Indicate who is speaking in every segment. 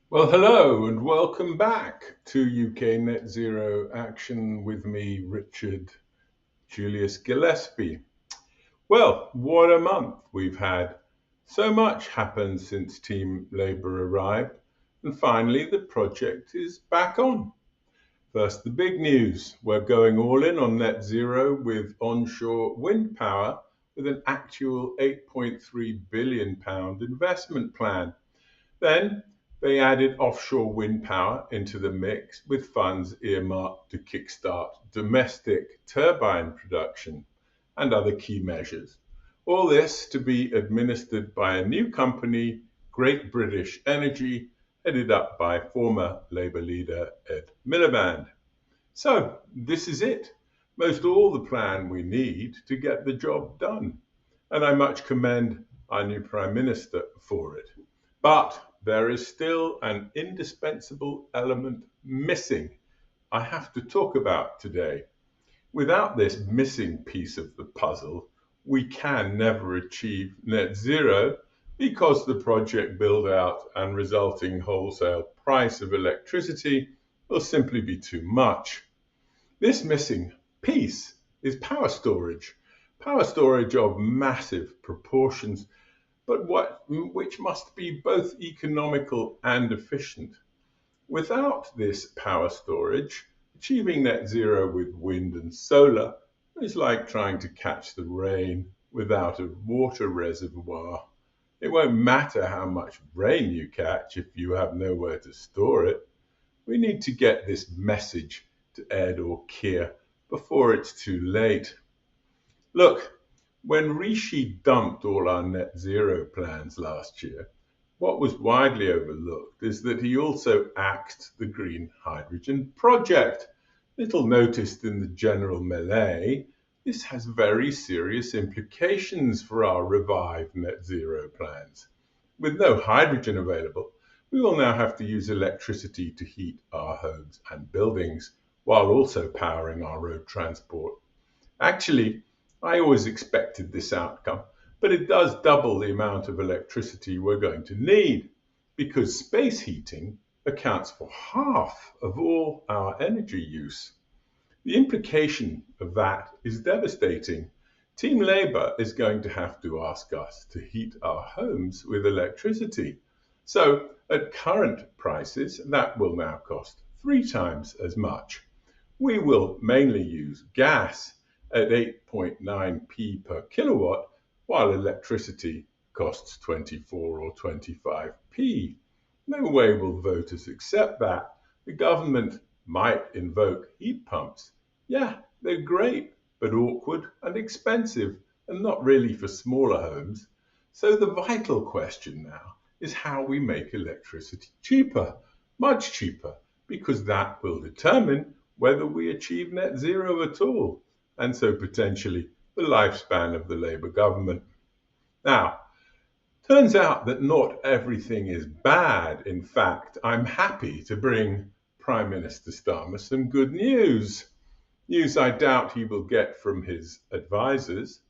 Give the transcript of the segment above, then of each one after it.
Speaker 1: Well, hello and welcome back to UK Net Zero Action with me, Richard Julius Gillespie. Well, what a month we've had. So much happened since Team Labour arrived, and finally the project is back on. First, the big news. We're going all in on net zero with onshore wind power with an actual £8.3 billion investment plan. Then they added offshore wind power into the mix with funds earmarked to kickstart domestic turbine production and other key measures. All this to be administered by a new company, Great British Energy, headed up by former Labour leader Ed Miliband. So this is it. Most all the plan we need to get the job done. And I much commend our new Prime Minister for it. But there is still an indispensable element missing I have to talk about today. Without this missing piece of the puzzle, we can never achieve net zero because the project build out and resulting wholesale price of electricity will simply be too much. This missing piece is power storage of massive proportions, but which must be both economical and efficient. Without this power storage, achieving net zero with wind and solar is like trying to catch the rain without a water reservoir. It won't matter how much rain you catch if you have nowhere to store it. We need to get this message to Ed or Keir before it's too late. Look, when Rishi dumped all our net zero plans last year, what was widely overlooked is that he also axed the green hydrogen project. Little noticed in the general melee, this has very serious implications for our revived net zero plans. With no hydrogen available, we will now have to use electricity to heat our homes and buildings while also powering our road transport. Actually, I always expected this outcome, but it does double the amount of electricity we're going to need because space heating accounts for half of all our energy use. The implication of that is devastating. Team Labour is going to have to ask us to heat our homes with electricity. So, at current prices, that will now cost 3 times as much. We will mainly use gas at 8.9p per kilowatt, while electricity costs 24 or 25p. No way will voters accept that. The government might invoke heat pumps. Yeah, they're great, but awkward and expensive, and not really for smaller homes. So the vital question now is how we make electricity cheaper, much cheaper, because that will determine whether we achieve net zero at all, and so potentially the lifespan of the Labour government. Now, turns out that not everything is bad. In fact, I'm happy to bring Prime Minister Starmer some good news. News I doubt he will get from his advisers.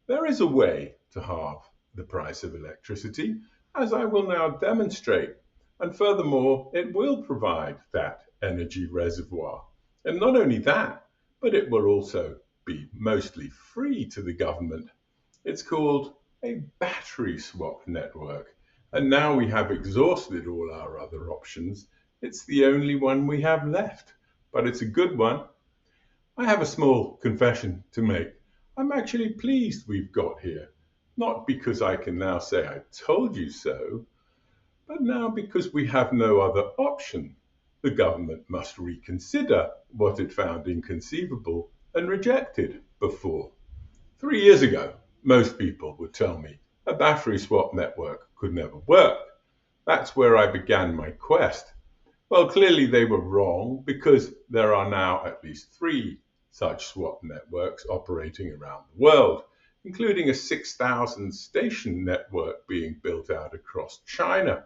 Speaker 1: There is a way to halve the price of electricity, as I will now demonstrate. And furthermore, it will provide that energy reservoir. And not only that, but it will also be mostly free to the government. It's called a battery swap network. And now we have exhausted all our other options. It's the only one we have left, but it's a good one. I have a small confession to make. I'm actually pleased we've got here, not because I can now say I told you so, but now because we have no other option. The government must reconsider what it found inconceivable and rejected before. 3 years ago, most people would tell me a battery swap network could never work. That's where I began my quest. Well, clearly they were wrong because there are now at least 3 such swap networks operating around the world, including a 6,000 station network being built out across China.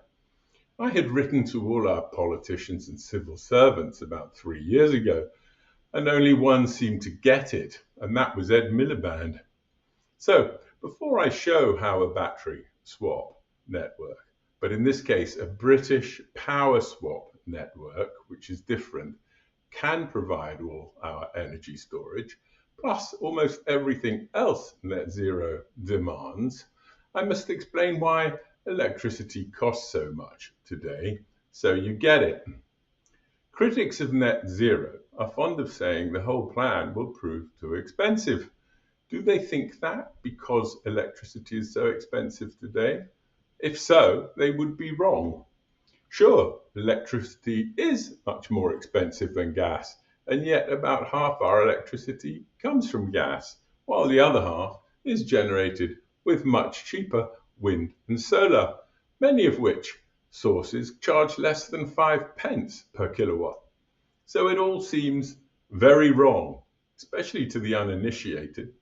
Speaker 1: I had written to all our politicians and civil servants about 3 years ago, and only one seemed to get it, and that was Ed Miliband. So, before I show how a battery swap network But in this case, a British power swap network, which is different, can provide all our energy storage, plus almost everything else net zero demands. I must explain why electricity costs so much today, so you get it. Critics of net zero are fond of saying the whole plan will prove too expensive. Do they think that because electricity is so expensive today? If so, they would be wrong. Sure, electricity is much more expensive than gas, and yet about half our electricity comes from gas, while the other half is generated with much cheaper wind and solar, many of which sources charge less than 5 pence per kilowatt. So it all seems very wrong, especially to the uninitiated.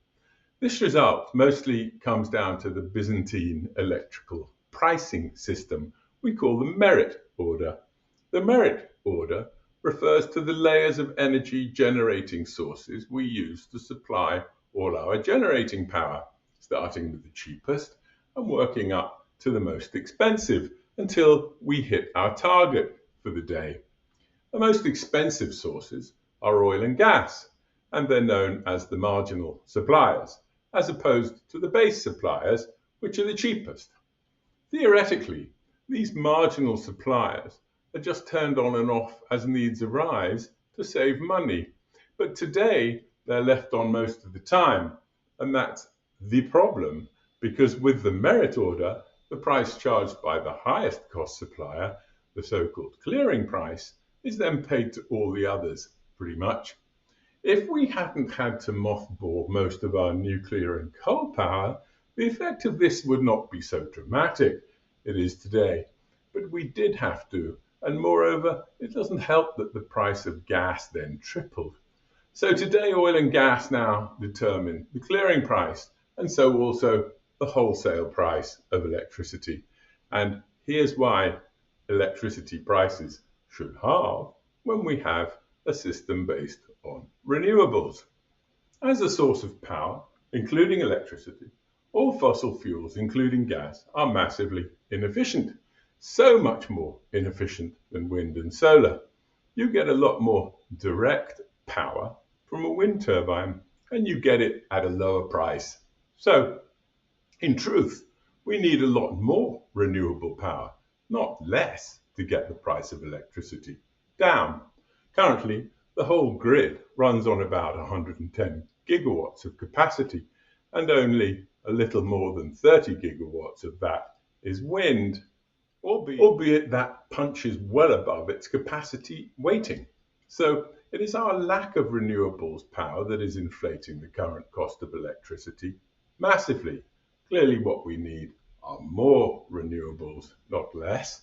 Speaker 1: This result mostly comes down to the Byzantine electrical pricing system we call the merit order. The merit order refers to the layers of energy generating sources we use to supply all our generating power, starting with the cheapest and working up to the most expensive until we hit our target for the day. The most expensive sources are oil and gas, and they're known as the marginal suppliers, as opposed to the base suppliers, which are the cheapest. Theoretically, these marginal suppliers are just turned on and off as needs arise to save money. But today, they're left on most of the time, and that's the problem, because with the merit order, the price charged by the highest cost supplier, the so-called clearing price, is then paid to all the others, pretty much. If we hadn't had to mothball most of our nuclear and coal power, the effect of this would not be so dramatic. It is today. But we did have to, and moreover, it doesn't help that the price of gas then tripled. So today, oil and gas now determine the clearing price, and so also the wholesale price of electricity. And here's why electricity prices should halve when we have a system based on renewables. As a source of power, including electricity, all fossil fuels, including gas, are massively inefficient, so much more inefficient than wind and solar. You get a lot more direct power from a wind turbine, and you get it at a lower price. So, in truth, we need a lot more renewable power, not less, to get the price of electricity down. Currently, the whole grid runs on about 110 gigawatts of capacity, and only a little more than 30 gigawatts of that is wind, albeit that punches well above its capacity weighting. So it is our lack of renewables power that is inflating the current cost of electricity massively. Clearly what we need are more renewables, not less.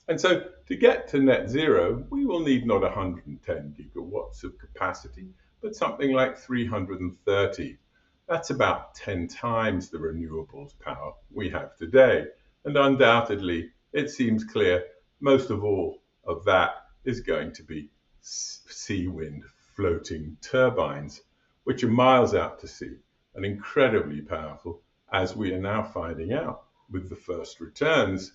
Speaker 1: And so to get to net zero, we will need not 110 gigawatts of capacity, but something like 330. That's about 10 times the renewables power we have today. And undoubtedly, it seems clear most of all of that is going to be sea wind floating turbines, which are miles out to sea and incredibly powerful, as we are now finding out with the first returns.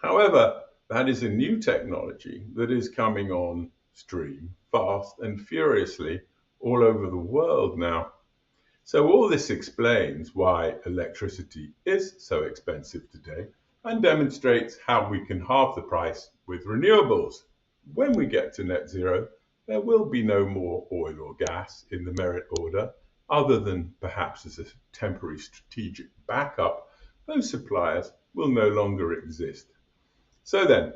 Speaker 1: However, that is a new technology that is coming on stream fast and furiously all over the world now. So all this explains why electricity is so expensive today and demonstrates how we can halve the price with renewables. When we get to net zero, there will be no more oil or gas in the merit order, other than perhaps as a temporary strategic backup. Those suppliers will no longer exist. So then,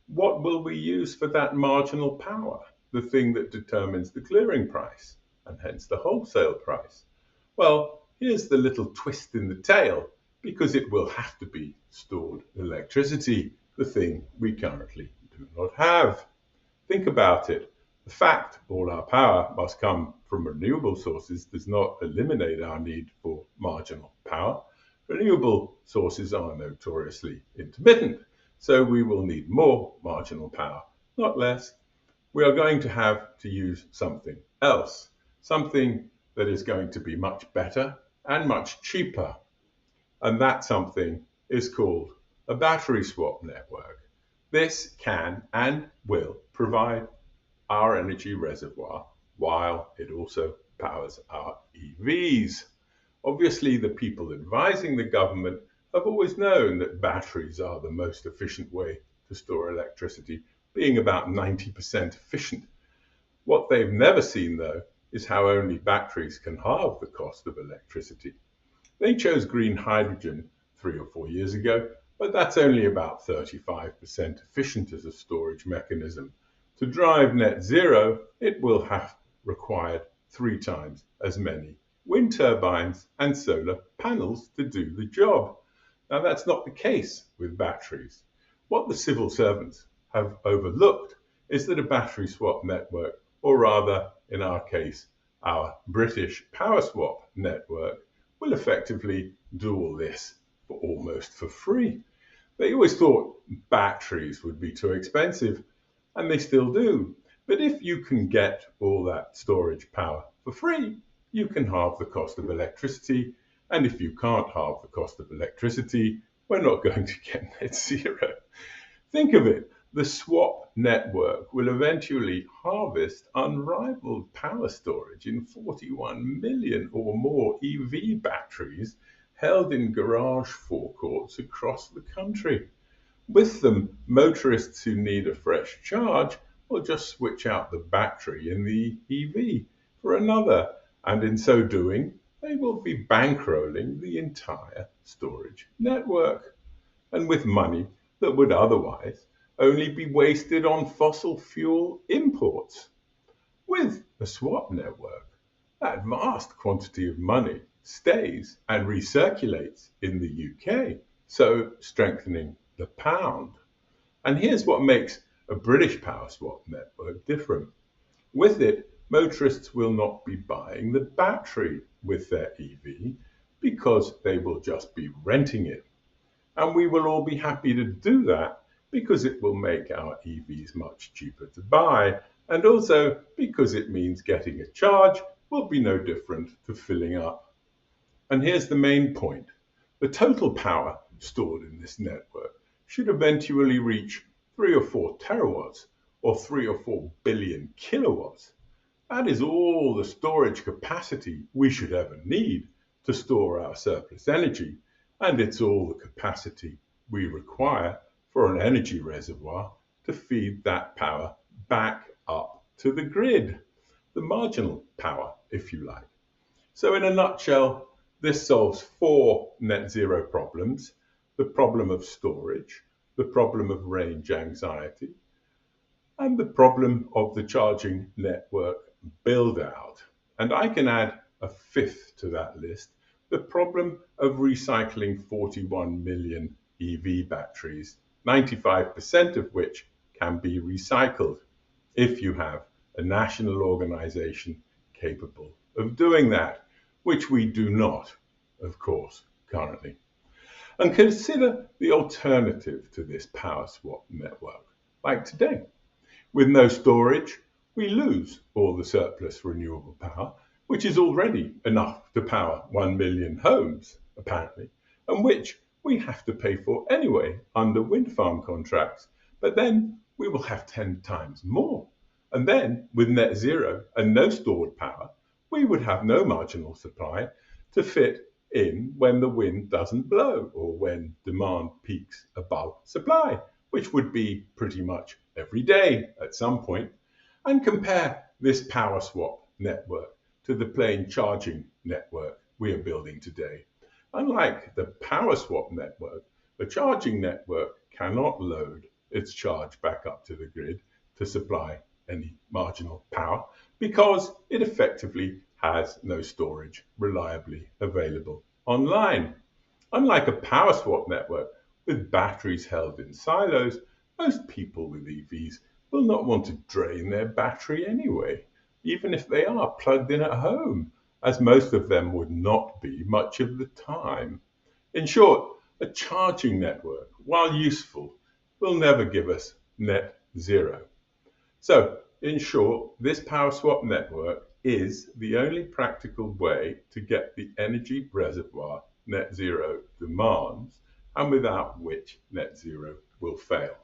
Speaker 1: what will we use for that marginal power, the thing that determines the clearing price, and hence the wholesale price? Well, here's the little twist in the tail, because it will have to be stored electricity, the thing we currently do not have. Think about it. The fact all our power must come from renewable sources does not eliminate our need for marginal power. Renewable sources are notoriously intermittent, so we will need more marginal power, not less. We are going to have to use something else, something that is going to be much better and much cheaper. And that something is called a battery swap network. This can and will provide our energy reservoir while it also powers our EVs. Obviously, the people advising the government have always known that batteries are the most efficient way to store electricity, being about 90% efficient. What they've never seen, though, is how only batteries can halve the cost of electricity. They chose green hydrogen 3 or 4 years ago, but that's only about 35% efficient as a storage mechanism. To drive net zero, it will have required 3 times as many wind turbines and solar panels to do the job. Now, that's not the case with batteries. What the civil servants have overlooked is that a battery swap network, or rather, in our case, our British power swap network, will effectively do all this for almost for free. They always thought batteries would be too expensive, and they still do. But if you can get all that storage power for free, you can halve the cost of electricity. And if you can't halve the cost of electricity, we're not going to get net zero. Think of it. The swap network will eventually harvest unrivaled power storage in 41 million or more EV batteries held in garage forecourts across the country. With them, motorists who need a fresh charge will just switch out the battery in the EV for another, and in so doing, they will be bankrolling the entire storage network. And with money that would otherwise only be wasted on fossil fuel imports. With a swap network, that vast quantity of money stays and recirculates in the UK, so strengthening the pound. And here's what makes a British power swap network different. With it, motorists will not be buying the battery with their EV because they will just be renting it. And we will all be happy to do that because it will make our EVs much cheaper to buy, and also because it means getting a charge will be no different to filling up. And here's the main point. The total power stored in this network should eventually reach 3 or 4 terawatts or 3 or 4 billion kilowatts. That is all the storage capacity we should ever need to store our surplus energy, and it's all the capacity we require for an energy reservoir to feed that power back up to the grid, the marginal power, if you like. So in a nutshell, this solves 4 net zero problems: the problem of storage, the problem of range anxiety, and the problem of the charging network build out. And I can add a 5th to that list: the problem of recycling 41 million EV batteries, 95% of which can be recycled if you have a national organization capable of doing that, which we do not, of course, currently. And consider the alternative to this power swap network, like today. With no storage, we lose all the surplus renewable power, which is already enough to power 1 million homes, apparently, and which we have to pay for anyway under wind farm contracts. But then we will have 10 times more. And then, with net zero and no stored power, we would have no marginal supply to fit in when the wind doesn't blow or when demand peaks above supply, which would be pretty much every day at some point. And compare this power swap network to the plain charging network we are building today. Unlike the power swap network, the charging network cannot load its charge back up to the grid to supply any marginal power because it effectively has no storage reliably available online. Unlike a power swap network with batteries held in silos, most people with EVs will not want to drain their battery anyway, even if they are plugged in at home, as most of them would not be much of the time. In short, a charging network, while useful, will never give us net zero. So, in short, this power swap network is the only practical way to get the energy reservoir net zero demands and without which net zero will fail.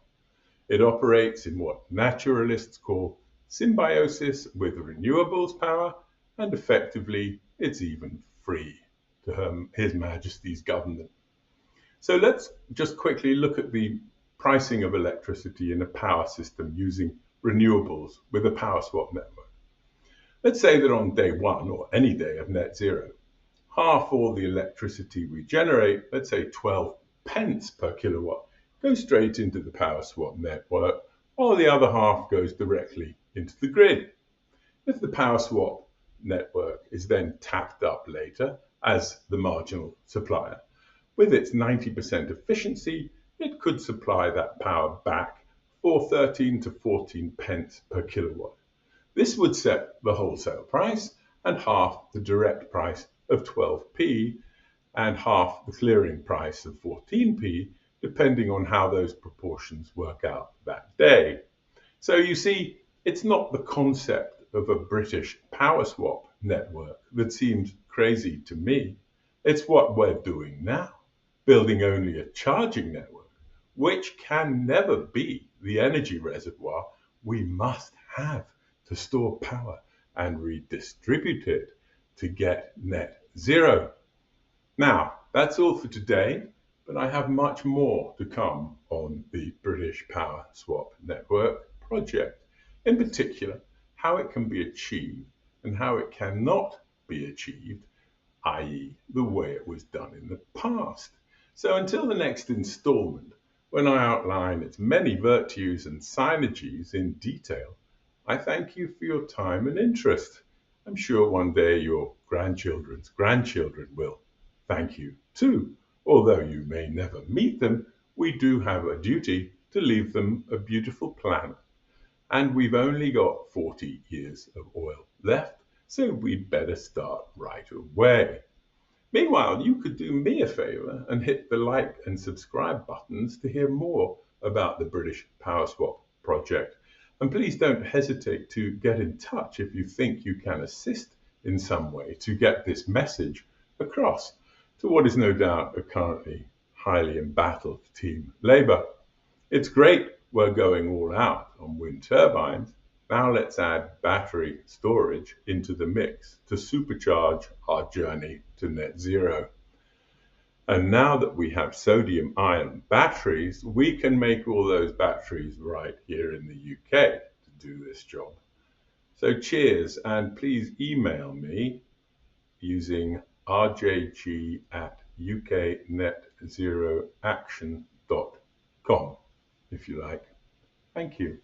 Speaker 1: It operates in what naturalists call symbiosis with renewables power, and effectively it's even free to His Majesty's government. So let's just quickly look at the pricing of electricity in a power system using renewables with a power swap network. Let's say that on day one, or any day of net zero, half all the electricity we generate, let's say 12 pence per kilowatt, goes straight into the power swap network, while the other half goes directly into the grid. If the power swap network is then tapped up later as the marginal supplier, with its 90% efficiency, it could supply that power back for 13 to 14 pence per kilowatt. This would set the wholesale price and half the direct price of 12p and half the clearing price of 14p, depending on how those proportions work out that day. So you see, it's not the concept of a British power swap network that seems crazy to me. It's what we're doing now, building only a charging network, which can never be the energy reservoir we must have to store power and redistribute it to get net zero. Now, that's all for today, but I have much more to come on the British Power Swap Network project, in particular, how it can be achieved and how it cannot be achieved, i.e. the way it was done in the past. So until the next installment, when I outline its many virtues and synergies in detail, I thank you for your time and interest. I'm sure one day your grandchildren's grandchildren will thank you too. Although you may never meet them, we do have a duty to leave them a beautiful planet. And we've only got 40 years of oil left, so we'd better start right away. Meanwhile, you could do me a favor and hit the like and subscribe buttons to hear more about the British Power Swap project. And please don't hesitate to get in touch if you think you can assist in some way to get this message across to what is no doubt a currently highly embattled Team Labour. It's great we're going all out on wind turbines. Now let's add battery storage into the mix to supercharge our journey to net zero. And now that we have sodium-ion batteries, we can make all those batteries right here in the UK to do this job. So cheers, and please email me using rjg@uknetzeroaction.com if you like. Thank you.